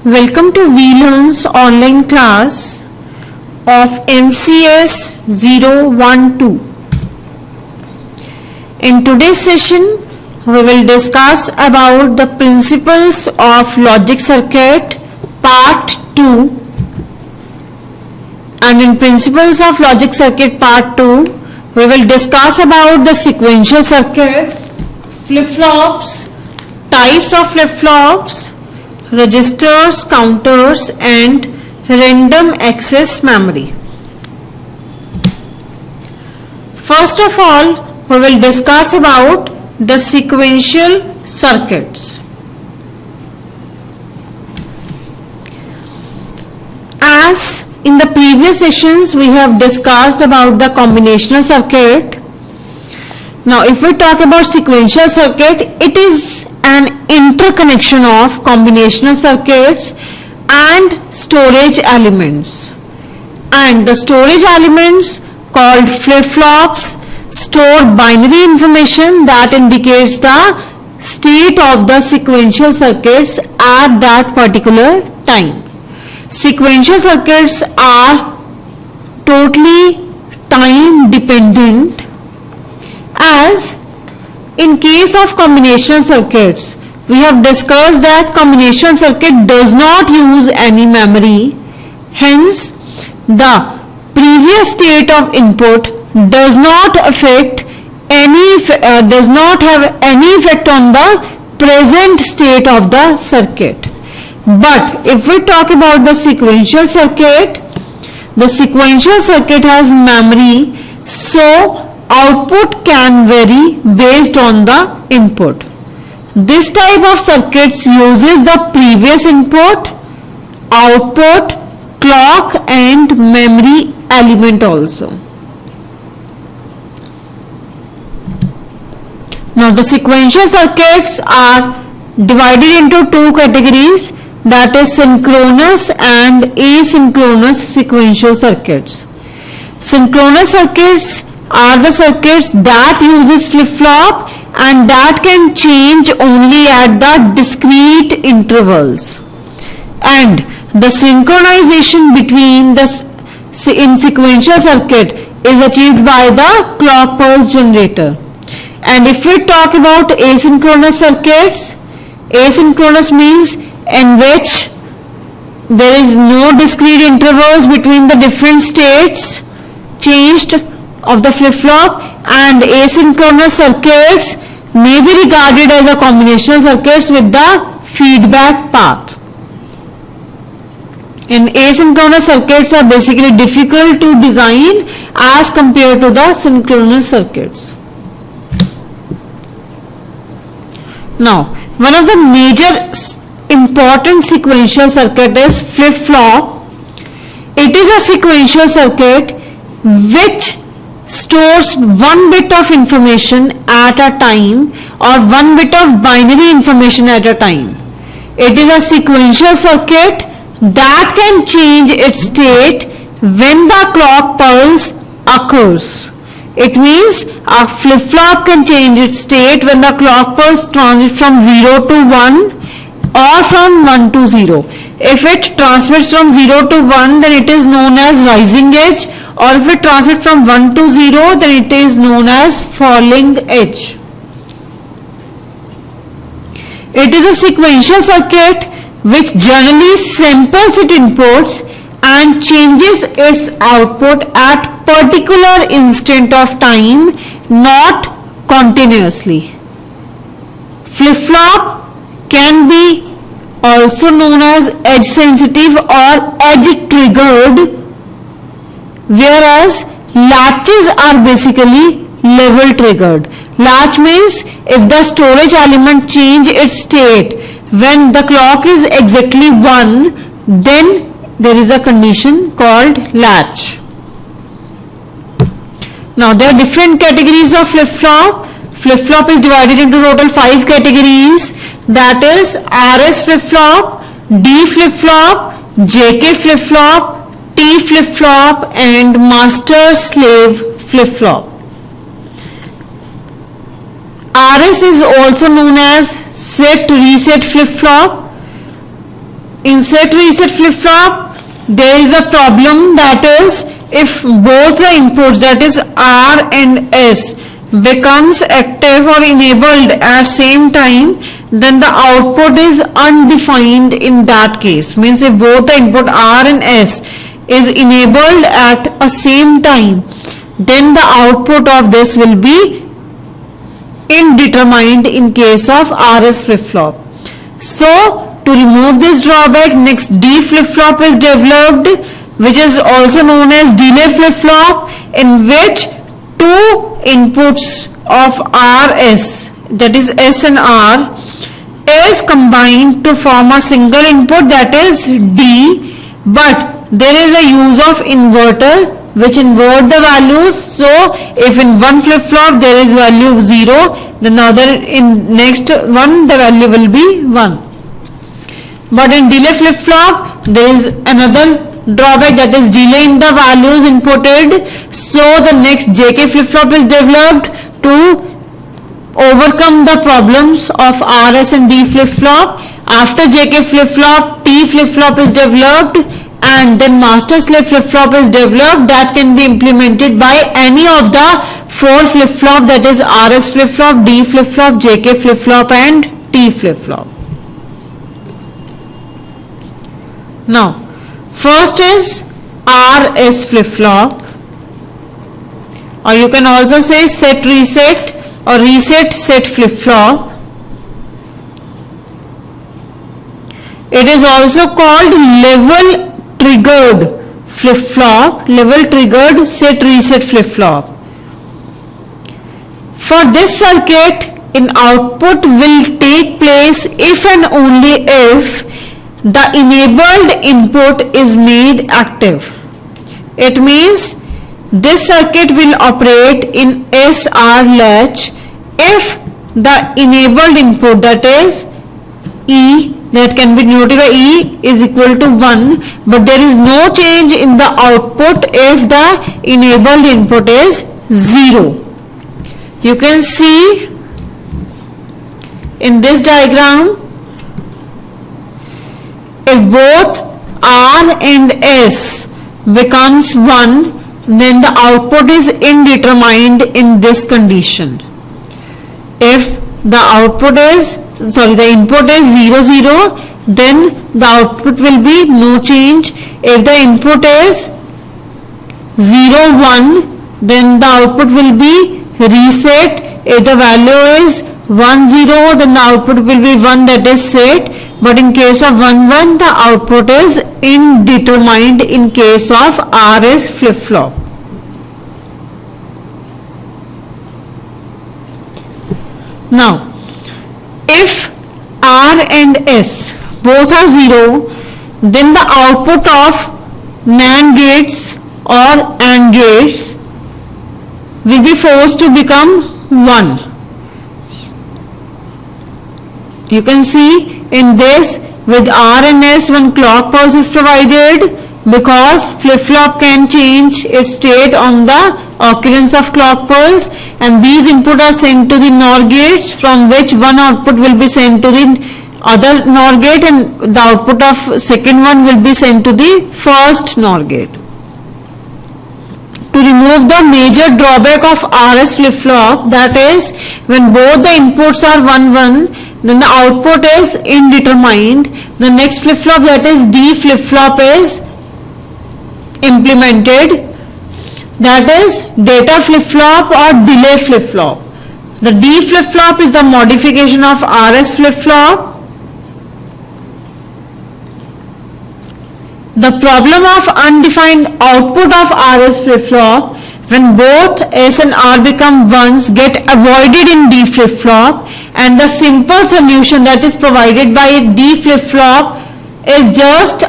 Welcome to VLearn's online class of MCS 012. In today's session, we will discuss about the principles of logic circuit part 2. And in principles of logic circuit part 2, we will discuss about the sequential circuits, flip-flops, types of flip-flops, registers, counters and random access memory. First of all, we will discuss about the sequential circuits. As in the previous sessions we have discussed about the combinational circuit. Now if we talk about sequential circuit, it is an interconnection of combinational circuits and storage elements. And the storage elements called flip-flops store binary information that indicates the state of the sequential circuits at that particular time. Sequential circuits are totally time dependent, as in case of combinational circuits, we have discussed that combinational circuit does not use any memory. Hence, the previous state of input does not have any effect on the present state of the circuit. But if we talk about the sequential circuit has memory, so output can vary based on the input. This type of circuits uses the previous input, output, clock and memory element also. Now the sequential circuits are divided into two categories, that is synchronous and asynchronous sequential circuits. Synchronous circuits are the circuits that uses flip-flop and that can change only at the discrete intervals. And the synchronization between in sequential circuit is achieved by the clock pulse generator. And if we talk about asynchronous circuits, asynchronous means in which there is no discrete intervals between the different states changed of the flip-flop, and asynchronous circuits may be regarded as a combinational circuits with the feedback path. And asynchronous circuits are basically difficult to design as compared to the synchronous circuits. Now, one of the major important sequential circuit is flip-flop. It is a sequential circuit which stores one bit of information at a time or one bit of binary information at a time. It is a sequential circuit that can change its state when the clock pulse occurs. It means a flip-flop can change its state when the clock pulse transits from 0 to 1 or from 1 to 0. If it transmits from 0 to 1, then it is known as rising edge, or if it transmits from 1 to 0, then it is known as falling edge. It is a sequential circuit which generally samples its inputs and changes its output at particular instant of time, not continuously. Flip-flop can be also known as edge sensitive or edge triggered, whereas latches are basically level triggered. Latch means if the storage element change its state when the clock is exactly 1, then there is a condition called latch. Now there are different categories of flip-flop. Flip-flop is divided into total 5 categories, that is RS flip-flop, D flip-flop, JK flip-flop, T flip-flop and master slave flip-flop. RS is also known as set reset flip-flop. In set reset flip-flop, there is a problem, that is, if both the inputs, that is R and S, becomes active or enabled at same time, then the output is undefined in that case. Means if both the input R and S is enabled at a same time, then the output of this will be indeterminate in case of RS flip-flop. So to remove this drawback, next D flip-flop is developed, which is also known as delay flip-flop, in which two inputs of RS, that is S and R, is combined to form a single input, that is D, but there is a use of inverter which invert the values. So if in one flip-flop there is value 0, then other in next one the value will be 1. But in delay flip-flop there is another drawback, that is delay in the values inputted. So the next JK flip-flop is developed to overcome the problems of RS and D flip-flop. After JK flip-flop, T flip-flop is developed, and then master slave flip-flop is developed, that can be implemented by any of the four flip-flop, that is RS flip-flop, D flip-flop, JK flip-flop and T flip-flop. Now first is RS flip-flop, or you can also say set reset or reset set flip-flop. It is also called level triggered flip-flop, level triggered set reset flip-flop. For this circuit, an output will take place if and only if the enabled input is made active. It means this circuit will operate in SR latch if the enabled input, that is E, that can be denoted by E, is equal to 1, but there is no change in the output if the enabled input is 0. You can see in this diagram, if both R and S becomes 1, then the output is indeterminate in this condition. If the output is, the input is 0, 0, then the output will be no change. If the input is 0, 1, then the output will be reset. If the value is 1, 0, then the output will be 1, that is set. But in case of 1, 1, the output is indeterminate in case of RS flip-flop. Now, if R and S both are 0, then the output of NAND gates or AND gates will be forced to become 1. You can see in this, with R and S, one clock pulse is provided, because flip-flop can change its state on the occurrence of clock pulse, and these input are sent to the NOR gates, from which one output will be sent to the other NOR gate and the output of second one will be sent to the first NOR gate. To remove the major drawback of RS flip-flop, that is when both the inputs are 1, 1, then the output is indeterminate, the next flip-flop, that is D flip-flop, is implemented, that is data flip-flop or delay flip-flop. The D flip-flop is a modification of RS flip-flop. The problem of undefined output of RS flip-flop, when both S and R become 1s, get avoided in D flip-flop, and the simple solution that is provided by D flip-flop is just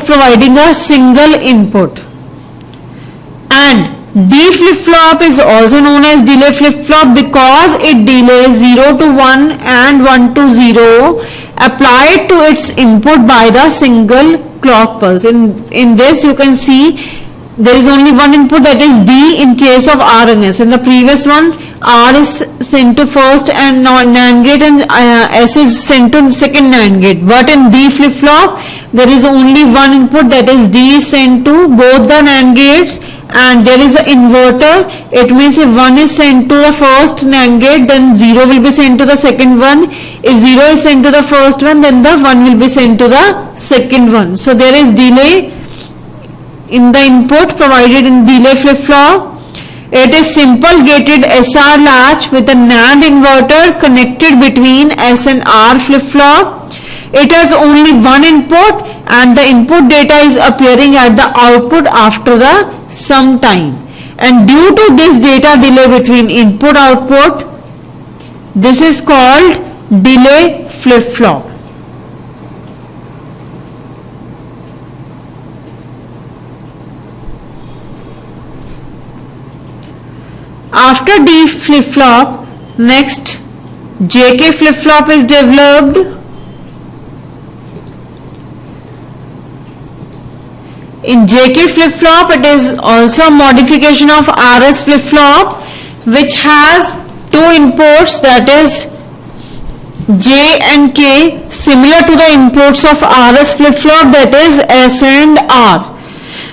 providing a single input. And D flip-flop is also known as delay flip-flop because it delays 0 to 1 and 1 to 0 applied to its input by the single clock pulse. In this you can see there is only one input, that is D in case of R and S. In the previous one, R is sent to first and NAND gate and S is sent to second NAND gate. But in D flip-flop, there is only one input, that is D is sent to both the NAND gates, and there is an inverter. It means if 1 is sent to the first NAND gate, then 0 will be sent to the second one. If 0 is sent to the first one, then the 1 will be sent to the second one. So there is delay in the input provided in delay flip-flop. It is simple gated SR latch with a NAND inverter connected between S and R flip-flop. It has only one input and the input data is appearing at the output after the some time. And due to this data delay between input output, this is called delay flip-flop. After D flip-flop, next JK flip-flop is developed. In JK flip-flop, it is also a modification of RS flip-flop, which has two inputs, that is J and K, similar to the inputs of RS flip-flop, that is S and R.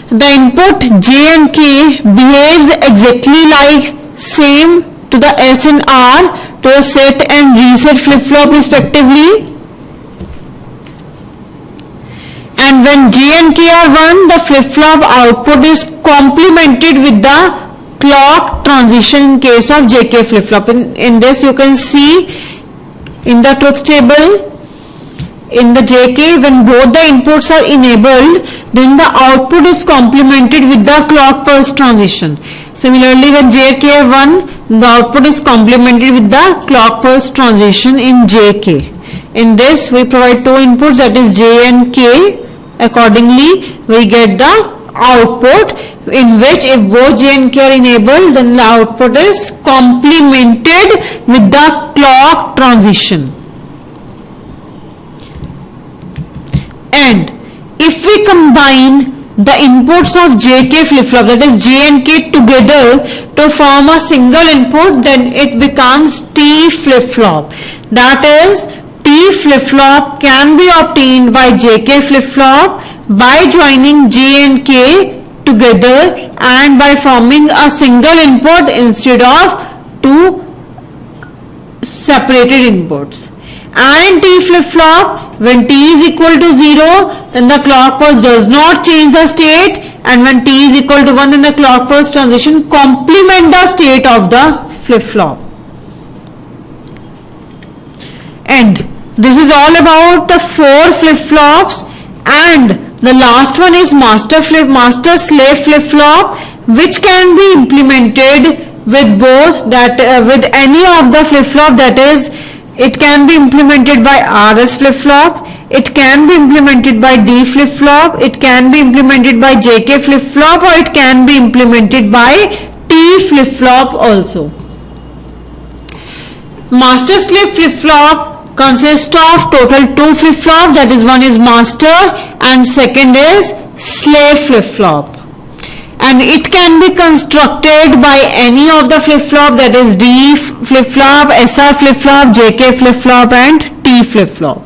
The input J and K behaves exactly like same to the S and R to a set and reset flip-flop respectively. And when J and K are 1, the flip-flop output is complemented with the clock transition in case of JK flip-flop. In this you can see in the truth table, in the JK, when both the inputs are enabled, then the output is complemented with the clock pulse transition. Similarly, when JK are 1, the output is complemented with the clock pulse transition in JK. In this, we provide two inputs, that is J and K. Accordingly, we get the output in which if both J and K are enabled, then the output is complemented with the clock transition. And if we combine the inputs of JK flip-flop, that is J and K together to form a single input, then it becomes T flip-flop. That is, T flip-flop can be obtained by JK flip-flop by joining J and K together and by forming a single input instead of two separated inputs. And T flip-flop, when T is equal to 0, then the clock pulse does not change the state, and when T is equal to 1, then the clock pulse transition complement the state of the flip-flop. And this is all about the 4 flip-flops, and the last one is master slave flip-flop, which can be implemented with both, with any of the flip-flop, that is, it can be implemented by RS flip-flop, it can be implemented by D flip-flop, it can be implemented by JK flip-flop, or it can be implemented by T flip-flop also. Master slave flip-flop consists of total 2 flip-flop, that is, one is master and second is slave flip-flop. And it can be constructed by any of the flip-flop, that is D flip-flop, SR flip-flop, JK flip-flop and T flip-flop.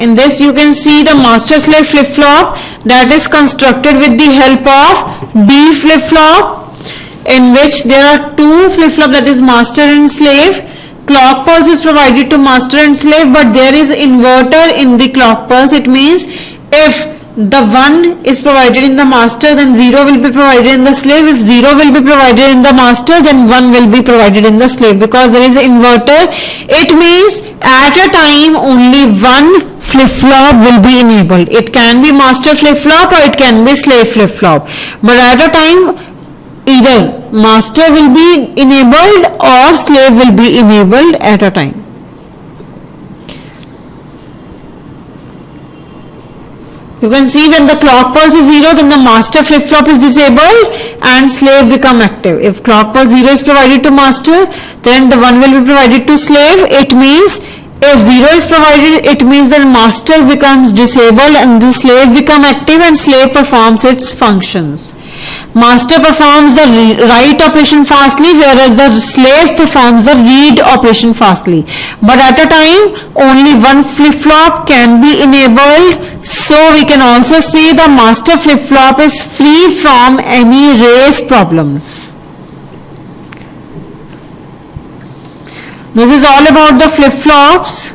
In this you can see the master slave flip-flop that is constructed with the help of D flip-flop, in which there are 2 flip-flop, that is master and slave. Clock pulse is provided to master and slave, but there is inverter in the clock pulse. It means if the 1 is provided in the master, then 0 will be provided in the slave. If 0 will be provided in the master, then 1 will be provided in the slave, because there is an inverter. It means at a time only 1 flip-flop will be enabled. It can be master flip-flop or it can be slave flip-flop, but at a time either master will be enabled or slave will be enabled at a time. You can see when the clock pulse is 0, then the master flip-flop is disabled and slave become active. If clock pulse 0 is provided to master, then the 1 will be provided to slave. It means If 0 is provided, it means that master becomes disabled and the slave become active and slave performs its functions. Master performs the write operation fastly, whereas the slave performs the read operation fastly. But at a time, only one flip-flop can be enabled, so we can also say the master flip-flop is free from any race problems. This is all about the flip-flops.